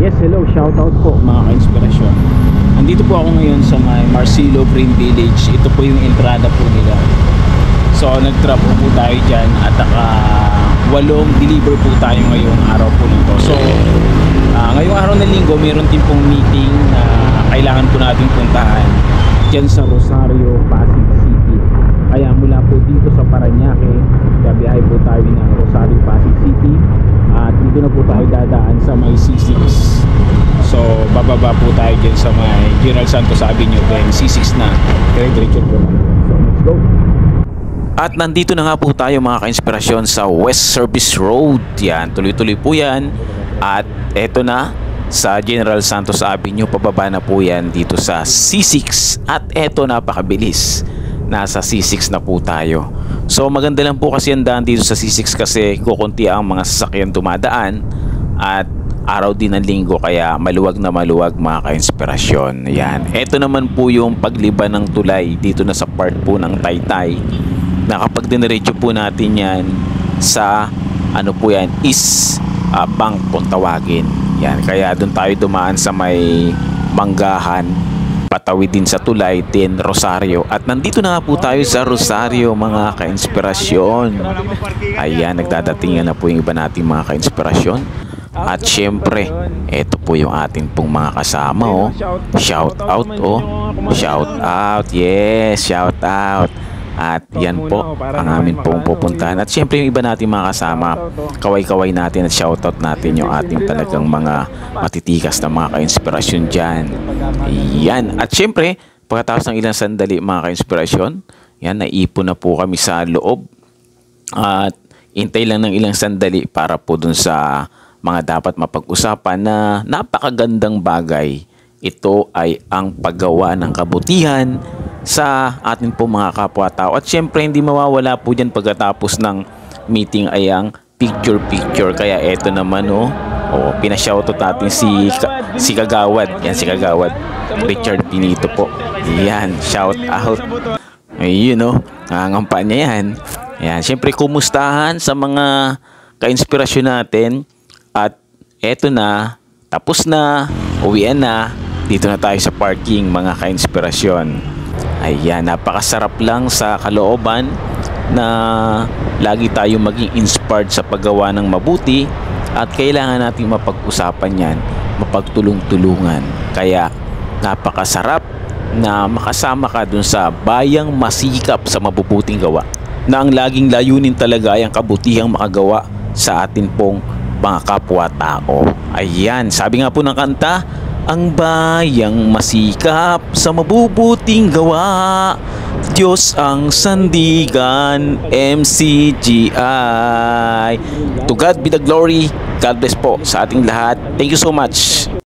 Yes, hello, shoutout po mga ka-inspirasyon. Nandito po ako ngayon sa may Marcelo Green Village. Ito po yung entrada po nila. So nag-drop po tayo dyan at walong deliver po tayo ngayong araw po nito. So ngayong araw ng linggo meron din pong meeting na kailangan po natin puntahan dyan sa Rosario, Pasig City. Kaya mula po dito sa Parañaque, gabiyahe po tayo ng Rosario, Pasig City. At dito na po tayo dadaan sa may C6. So bababa po tayo dyan sa may General Santos Avenue, then C6 na dire-diretso po. So let's go. At nandito na nga po tayo mga ka-inspirasyon sa West Service Road. Yan, tuloy-tuloy po yan. At eto na sa General Santos Avenue, pababa na po yan dito sa C6. At eto, napakabilis, nasa C6 na po tayo. So maganda lang po kasi ang daan dito sa C6 kasi kukunti ang mga sasakyan dumadaan at araw din ng linggo kaya maluwag na maluwag mga ka-inspirasyon. Yan. Ito naman po yung pagliba ng tulay dito na sa part po ng Taytay. Na kapag diniretso po natin yan sa ano po yan is bank kung tawagin. Yan. Kaya doon tayo dumaan sa may Manggahan, patawid din sa tulay, din Rosario. At nandito na nga po tayo sa Rosario mga ka-inspirasyon. Ayan, nagdadatingan na po yung iba nating mga ka-inspirasyon. At syempre, eto po yung ating pong mga kasama, oh. Shout out, oh. Shout out, yes, shout out. At yan po ang amin pong pupuntahan. At syempre yung iba natin mga kasama, kaway-kaway natin at shoutout natin yung ating talagang mga matitikas na mga ka-inspirasyon dyan. Yan. At syempre, pagkatapos ng ilang sandali mga ka-inspirasyon, yan, naipon na po kami sa loob. At intay lang ng ilang sandali para po dun sa mga dapat mapag-usapan na napakagandang bagay. Ito ay ang paggawa ng kabutihan sa atin po mga kapwa-tao. At syempre hindi mawawala po dyan pagkatapos ng meeting ay ang picture-picture. Kaya eto naman pinashoutout natin si Kagawad. Yan si Kagawad Richard Pinito po. Yan, shout out. Ayun nangangampa niya yan. Yan, syempre kumustahan sa mga ka-inspirasyon natin. At eto na, tapos na, uwian na. Dito na tayo sa parking mga ka-inspirasyon. Ayan, napakasarap lang sa kalooban na lagi tayo maging inspired sa paggawa ng mabuti at kailangan natin mapag-usapan yan, mapagtulong-tulungan. Kaya napakasarap na makasama ka dun sa bayang masikap sa mabubuting gawa na ang laging layunin talaga ay ang kabutihang makagawa sa atin pong mga kapwa-tao. Ayan, sabi nga po ng kanta, ang bayang masikap sa mabubuting gawa, Diyos ang sandigan, MCGI. To God be the glory. God bless po sa ating lahat. Thank you so much.